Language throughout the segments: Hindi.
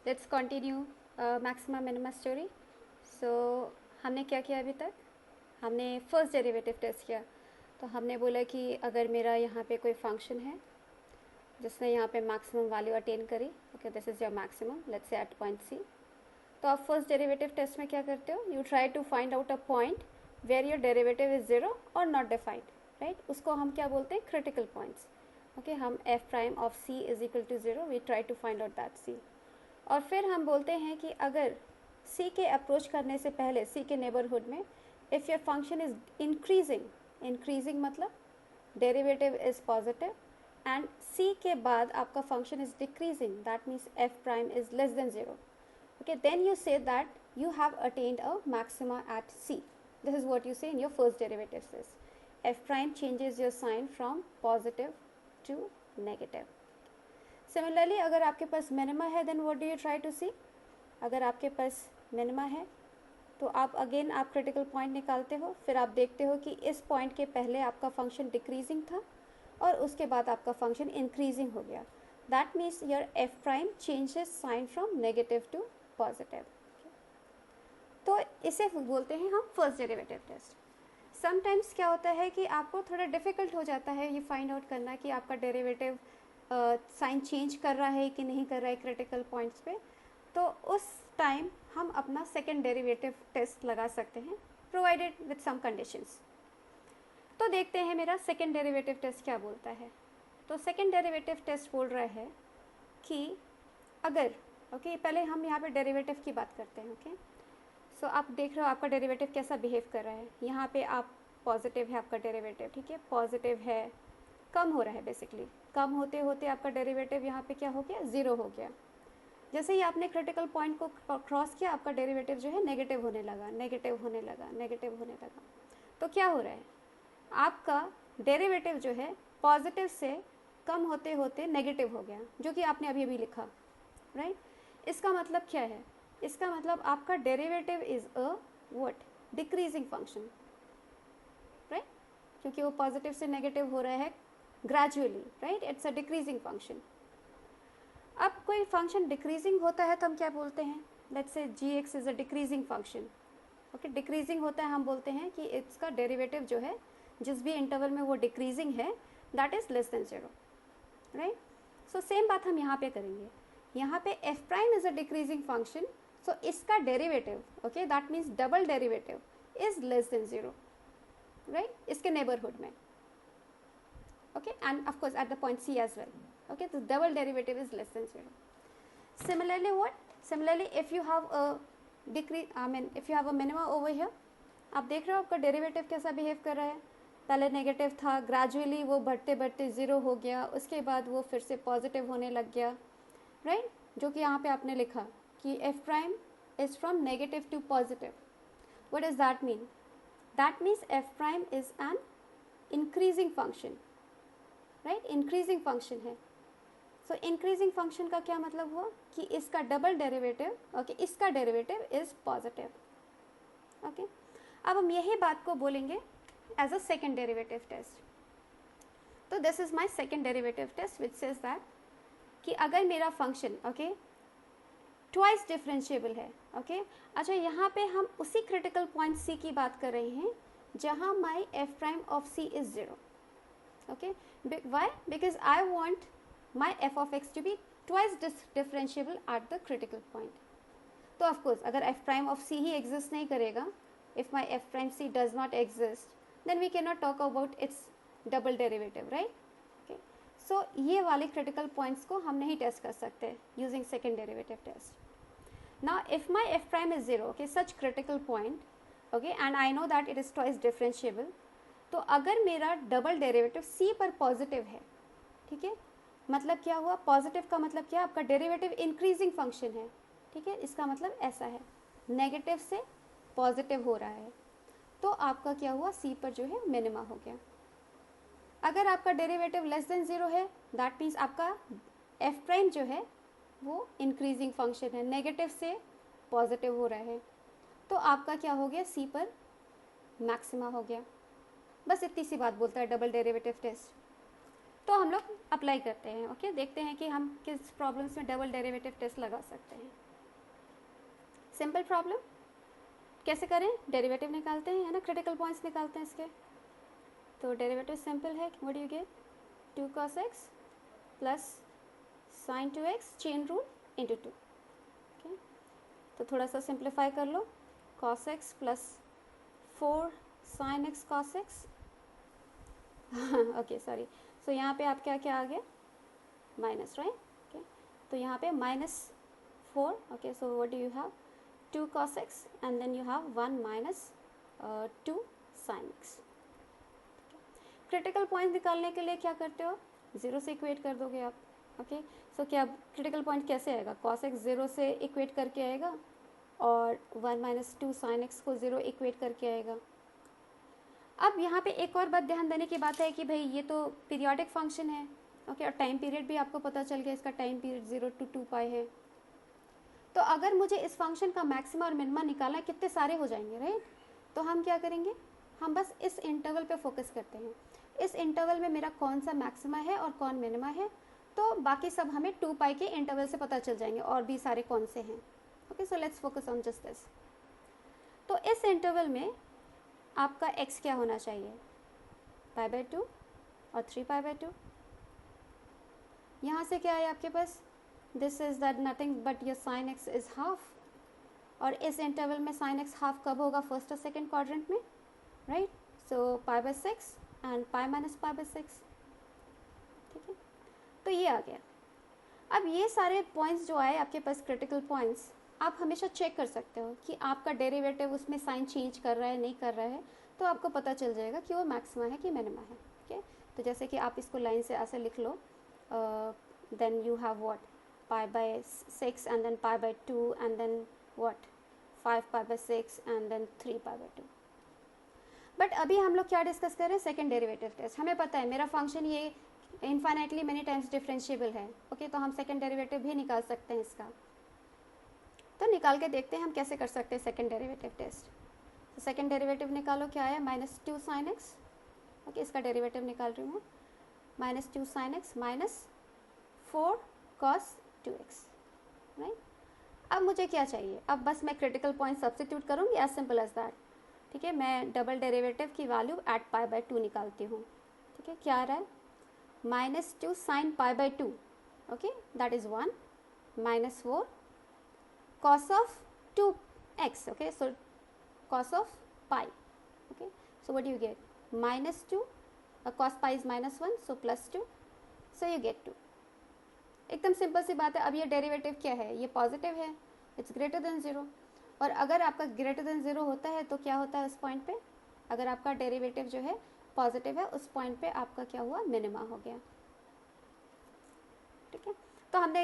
Let's continue maxima minima story. So हमने क्या किया अभी तक? हमने फर्स्ट डेरिवेटिव टेस्ट किया. तो हमने बोला कि अगर मेरा यहाँ पे कोई फंक्शन है जिसने यहाँ पे मैक्सिमम वैल्यू अटेन करी, okay this is your maximum, let's say at point C. तो आप फर्स्ट डेरिवेटिव टेस्ट में क्या करते हो? You try to find out a point where your derivative is zero और नॉट डिफाइंड, राइट. उसको हम क्या बोलते हैं? Critical points. ओके, हम F prime of C is equal to zero, we try to find out that C. और फिर हम बोलते हैं कि अगर सी के अप्रोच करने से पहले, सी के नेबरहुड में, if your function is increasing मतलब डेरिवेटिव इज पॉजिटिव, एंड सी के बाद आपका function is decreasing, that means F prime is less than zero. Okay, then you say that you have attained a maxima at C. This is what you say in your first derivative test. F prime changes your sign from positive to negative. Similarly, अगर आपके पास minima है, then what do you try to see? अगर आपके पास minima है तो आप अगेन आप क्रिटिकल पॉइंट निकालते हो, फिर आप देखते हो कि इस पॉइंट के पहले आपका फंक्शन डिक्रीजिंग था और उसके बाद आपका फंक्शन इंक्रीजिंग हो गया. That means your f prime changes sign from negative to positive. तो इसे बोलते हैं हम फर्स्ट डेरिवेटिव टेस्ट. समटाइम्स क्या होता है कि आपको थोड़ा डिफ़िकल्ट हो जाता है ये फाइंड आउट करना कि आपका डेरिवेटिव साइन चेंज कर रहा है कि नहीं कर रहा है क्रिटिकल पॉइंट्स पे. तो उस टाइम हम अपना सेकेंड डेरिवेटिव टेस्ट लगा सकते हैं, प्रोवाइडेड विथ सम कंडीशंस. तो देखते हैं मेरा सेकेंड डेरिवेटिव टेस्ट क्या बोलता है. तो सेकेंड डेरिवेटिव टेस्ट बोल रहा है कि अगर पहले हम यहाँ पे डेरिवेटिव की बात करते हैं. ओके, सो आप देख रहे हो आपका डेरिवेटिव कैसा बिहेव कर रहा है. यहाँ पे आप पॉजिटिव है आपका डेरिवेटिव, ठीक है, पॉजिटिव है, कम हो रहा है बेसिकली. कम होते होते आपका डेरिवेटिव यहाँ पे क्या हो गया? ज़ीरो हो गया. जैसे ही आपने क्रिटिकल पॉइंट को क्रॉस किया, आपका डेरिवेटिव जो है नेगेटिव होने लगा, नेगेटिव होने लगा, नेगेटिव होने लगा. तो क्या हो रहा है? आपका डेरिवेटिव जो है पॉजिटिव से कम होते होते नेगेटिव हो गया, जो कि आपने अभी अभी लिखा, राइट. इसका मतलब क्या है? इसका मतलब आपका derivative is a what? Decreasing function, right, क्योंकि वो पॉजिटिव से नेगेटिव हो रहा है gradually, right. It's a decreasing function. अब कोई फंक्शन डिक्रीजिंग होता है तो हम क्या बोलते हैं? Let's say g x is a decreasing function. Okay, decreasing होता है, हम बोलते हैं कि इसका डेरिवेटिव जो है जिस भी इंटरवल में वो डिक्रीजिंग है, that is less than zero, right. So same बात हम यहाँ पे करेंगे. यहाँ पे F prime is a decreasing function, so इसका derivative, okay, that means double derivative is less than zero, right, इसके नेबरहुड में. Okay, and of course at the point C as well. Okay, तो double derivative is less than zero. Similarly what? Similarly if you have a if you have a minima over here, आप देख रहे हो आपका डेरिवेटिव कैसा बिहेव कर रहा है. पहले नेगेटिव था, ग्रेजुअली वो बढ़ते बढ़ते ज़ीरो हो गया, उसके बाद वो फिर से पॉजिटिव होने लग गया, राइट. जो कि यहाँ पे आपने लिखा कि F prime is from negative to positive. What does that mean? That means F prime is an increasing function, right. Increasing function है. सो इंक्रीजिंग फंक्शन का क्या मतलब हुआ? कि इसका डबल डेरिवेटिव, ओके, इसका डेरिवेटिव इज पॉजिटिव. ओके, अब हम यही बात को बोलेंगे as a second derivative test. तो this is my second derivative test which says that कि अगर मेरा फंक्शन, ओके, ट्वाइस डिफरेंशिएबल है. ओके, अच्छा, यहाँ पे हम उसी क्रिटिकल पॉइंट सी की बात कर रहे हैं जहाँ my F prime of C is zero. Okay, why? Because I want my F of X to be twice differentiable at the critical point. तो ऑफकोर्स अगर एफ प्राइम ऑफ सी ही एग्जिस्ट नहीं करेगा, if my F prime C does not exist, then we can not talk about its double derivative, right. So ये वाले क्रिटिकल पॉइंट्स को हम नहीं टेस्ट कर सकते using second derivative test. Now if my F prime is zero, okay, such critical point, okay, and I know that it is twice differentiable. तो अगर मेरा डबल डेरिवेटिव सी पर पॉजिटिव है, ठीक है, मतलब क्या हुआ? पॉजिटिव का मतलब क्या? आपका डेरिवेटिव इंक्रीजिंग फंक्शन है, ठीक है, इसका मतलब ऐसा है, नेगेटिव से पॉजिटिव हो रहा है. तो आपका क्या हुआ? सी पर जो है मिनिमा हो गया. अगर आपका डेरिवेटिव लेस देन ज़ीरो है, दैट मीन्स आपका एफ प्राइम जो है वो इंक्रीजिंग फंक्शन है, नेगेटिव से पॉजिटिव हो रहा है. तो आपका क्या हो गया? सी पर मैक्सिमा हो गया. बस इतनी सी बात बोलता है डबल डेरिवेटिव टेस्ट. तो हम लोग अप्लाई करते हैं। ओके, देखते हैं कि हम किस प्रॉब्लम्स में डबल डेरिवेटिव टेस्ट लगा सकते हैं। सिंपल प्रॉब्लम कैसे करें, डेरिवेटिव निकालते हैं, है ना, क्रिटिकल पॉइंट्स निकालते हैं इसके। तो डेरिवेटिव सिंपल है, what do you get, 2 cos x plus sin 2x chain rule into 2। Okay, तो थोड़ा सा सिंप्लीफाई कर लो, cos x plus 4 sin x cos x okay sorry, so यहाँ पे आप क्या क्या आ गया, माइनस, राइट। ओके, तो यहाँ पे -4, okay, so what do you have, 2 cos x and then you have 1 minus 2 sin x। Critical point निकालने के लिए क्या करते हो, 0 से इक्वेट कर दोगे आप। ओके, सो क्या क्रिटिकल पॉइंट कैसे आएगा, cos x 0 से इक्वेट करके आएगा और 1 minus 2 sin x को 0 इक्वेट करके आएगा। अब यहाँ पे एक और बात ध्यान देने की बात है कि भाई ये तो पीरियोडिक फंक्शन है। ओके, और टाइम पीरियड भी आपको पता चल गया, इसका टाइम पीरियड 0 to 2 पाई है। तो अगर मुझे इस फंक्शन का मैक्सिमा और मिनिमा निकालना है, कितने सारे हो जाएंगे, राइट। तो हम क्या करेंगे, हम बस इस इंटरवल पे फोकस करते हैं, इस इंटरवल में मेरा कौन सा मैक्सिमा है और कौन मिनिमा है, तो बाकी सब हमें 2 पाई के इंटरवल से पता चल जाएंगे और भी सारे कौन से हैं। Okay, so let's focus on just this. तो इस इंटरवल में आपका x क्या होना चाहिए, π/2 और 3π/2। यहाँ से क्या है आपके पास, this is that nothing but your sin x is half, और इस इंटरवल में sin x हाफ कब होगा, फर्स्ट और सेकेंड क्वाड्रेंट में, राइट। सो π/6 एंड π minus π/6, ठीक है। तो ये आ गया। अब ये सारे पॉइंट्स जो आए आपके पास क्रिटिकल पॉइंट्स, आप हमेशा चेक कर सकते हो कि आपका डेरिवेटिव उसमें साइन चेंज कर रहा है नहीं कर रहा है, तो आपको पता चल जाएगा कि वो मैक्सिमा है कि मिनिमा है। ओके, तो जैसे कि आप इसको लाइन से ऐसे लिख लो, then you have what, π/6 and then π/2 and then what, 5 π/6 and then 3 π/2। But अभी हम लोग क्या डिस्कस कर रहे हैं, सेकेंड डेरिवेटिव टेस्ट। हमें पता है मेरा फंक्शन ये इनफाइनाइटली मेनी टाइम्स डिफरेंशिएबल है। ओके, तो हम सेकेंड डेरिवेटिव भी निकाल सकते हैं इसका। तो निकाल के देखते हैं हम कैसे कर सकते हैं सेकेंड डेरिवेटिव टेस्ट। तो सेकेंड डेरिवेटिव निकालो, क्या आया, -2 sin x। ओके, इसका डेरिवेटिव निकाल रही हूँ, -2 sin x minus 4 cos 2x, right. अब मुझे क्या चाहिए, अब बस मैं क्रिटिकल पॉइंट सब्स्टिट्यूट करूँगी, एज सिंपल एज दैट। ठीक है, मैं डबल डेरिवेटिव की वैल्यू एट π/2 निकालती हूँ। ठीक है, क्या आ रहा है, -2 sin π/2, okay, that is 1 minus 4 cos of 2x, okay, so cos of pi, okay, so what do you get, -2, cos pi is -1, so +2, so you get 2। एकदम सिंपल सी बात है। अब ये डेरिवेटिव क्या है, ये पॉजिटिव है, इट्स ग्रेटर देन 0, और अगर आपका ग्रेटर देन 0 होता है तो क्या होता है उस पॉइंट पे, अगर आपका डेरिवेटिव जो है पॉजिटिव है, उस पॉइंट पे आपका क्या हुआ, मिनिमा हो गया। ठीक है, तो हमने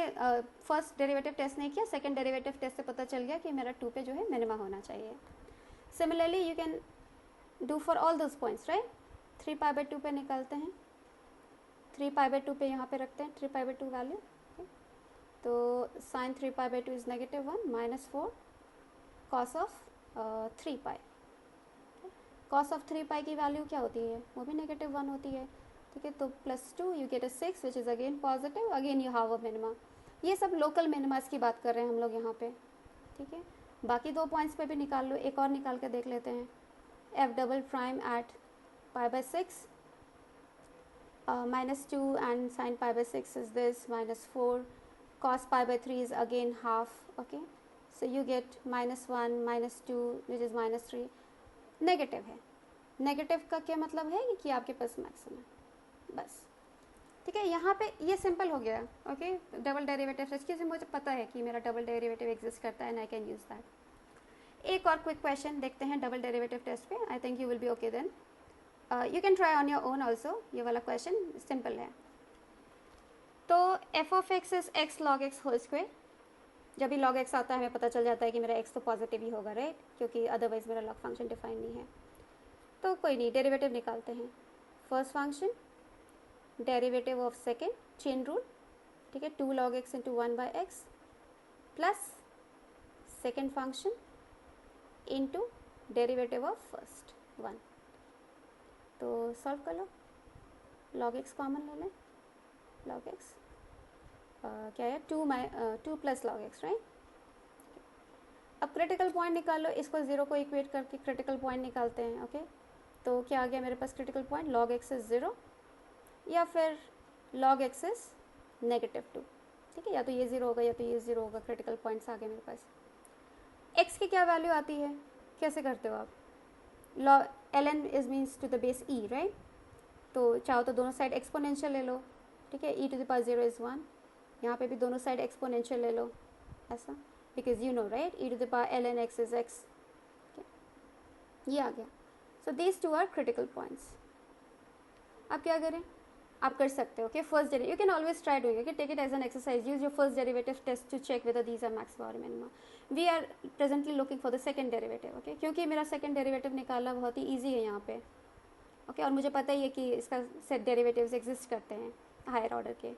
फर्स्ट डेरिवेटिव टेस्ट नहीं किया, सेकंड डेरिवेटिव टेस्ट से पता चल गया कि मेरा 2 पे जो है मिनिमा होना चाहिए। Similarly you can do for all those points, right. 3π/2 पे निकालते हैं, 3π/2 पे यहाँ पे रखते हैं 3π/2 वैल्यू। तो sine 3π/2 is -1 minus 4 cos of 3π। Cos of 3π की वैल्यू क्या होती है, वो भी -1 होती है। ठीक है, तो +2 you get a 6 which is again positive, again you have a minima. ये सब लोकल मिनिमास की बात कर रहे हैं हम लोग यहाँ पे। ठीक है, बाकी 2 पॉइंट्स पे भी निकाल लो, एक और निकाल के देख लेते हैं। f" at π/6 -2 and sin π/6 is this -4 cos π/3 is again half, okay, so you get -1 -2 which is -3। Negative है, नेगेटिव का क्या मतलब है कि आपके पास मैक्सिमम है, बस। ठीक है, यहाँ पे ये सिंपल हो गया। ओके, डबल डेरिवेटिव इसके से मुझे पता है कि मेरा डबल डेरिवेटिव एग्जिस्ट करता है and I can use that. एक और क्विक क्वेश्चन देखते हैं डबल डेरिवेटिव टेस्ट पे, I think you will be okay then. You can try on your own also, ये वाला क्वेश्चन सिंपल है। तो f(x) is x log x whole square. जब भी log x आता है हमें पता चल जाता है कि मेरा x तो पॉजिटिव ही होगा, राइट, क्योंकि अदरवाइज मेरा log फंक्शन डिफाइन नहीं है। तो कोई नहीं, डेरिवेटिव निकालते हैं। First function derivative of second, chain rule. ठीक है, 2 log x into 1/x plus second function into derivative of first 1। तो सॉल्व कर लो, log x कॉमन ले लें, log x क्या है 2 प्लस log x, राइट। अब क्रिटिकल पॉइंट निकाल लो, इसको 0 को इक्वेट करके क्रिटिकल पॉइंट निकालते हैं। ओके तो क्या आ गया मेरे पास critical point, log x is 0 या फिर log x इज -2, ठीक है, या तो ये 0 होगा या तो ये 0 होगा। क्रिटिकल पॉइंट्स आ गए मेरे पास। x की क्या वैल्यू आती है, कैसे करते हो आप, ln is means to the base e, right. तो चाहो तो दोनों साइड एक्सपोनेंशियल ले लो, ठीक है, e to the power 0 is 1। यहाँ पे भी दोनों साइड एक्सपोनेंशियल ले लो ऐसा, because you know right e to the power ln x is x, ये आ गया। So these two are critical points. अब क्या करें, आप कर सकते हो, ओके, first derivative you can always try doing, okay, take it as an exercise, use your first derivative test to check whether these are maxima और मिनिमा। We are presently looking for the second derivative, okay, क्योंकि मेरा सेकंड डेरिवेटिव निकालना बहुत ही ईजी है यहाँ पे, ओके, और मुझे पता ही है कि इसका सेट डेरिवेटिव्स एग्जिस्ट करते हैं हायर ऑर्डर के।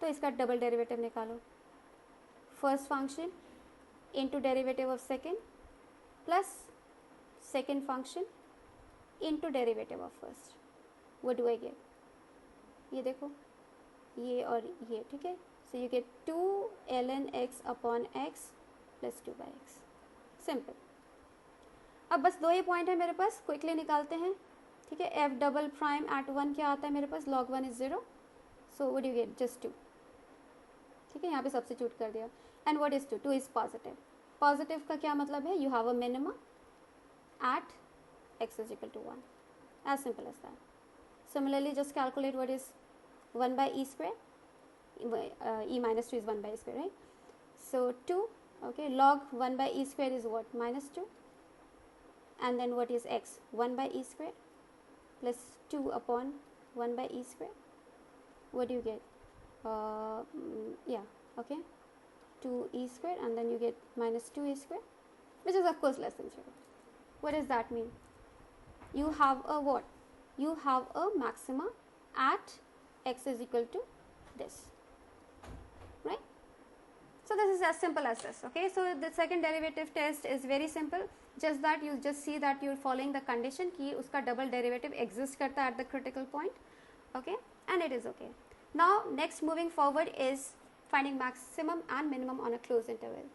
तो इसका डबल डेरिवेटिव निकालो, first function into derivative of second plus second function into derivative of first. What do I get, ये देखो ये और ये, ठीक है। So you get 2 ln x upon x plus 2/x, simple. अब बस 2 ही पॉइंट है मेरे पास, क्विकली निकालते हैं, ठीक है। f डबल प्राइम एट 1 क्या आता है मेरे पास, log 1 is 0, so what you get just 2, ठीक है, यहाँ पे सब्स्टिट्यूट कर दिया। And what is 2, 2 is positive. Positive का क्या मतलब है, you have a minima at x is equal to 1, as simple as that. Similarly, just calculate what is 1 by e square, e minus 2 is 1 by e square, right? So 2, okay, log 1 by e square is what, -2, and then what is x, 1 by e square plus 2 upon 1 by e square. What do you get, yeah, okay, 2 e square, and then you get -2 e square, which is of course less than 0. What does that mean, you have a what, you have a maxima at x is equal to this, right? So this is as simple as this, okay. So the second derivative test is very simple, just that you just see that you're following the condition कि उसका double derivative exist करता है at the critical point, okay, and it is okay. Now next moving forward is finding maximum and minimum on a closed interval.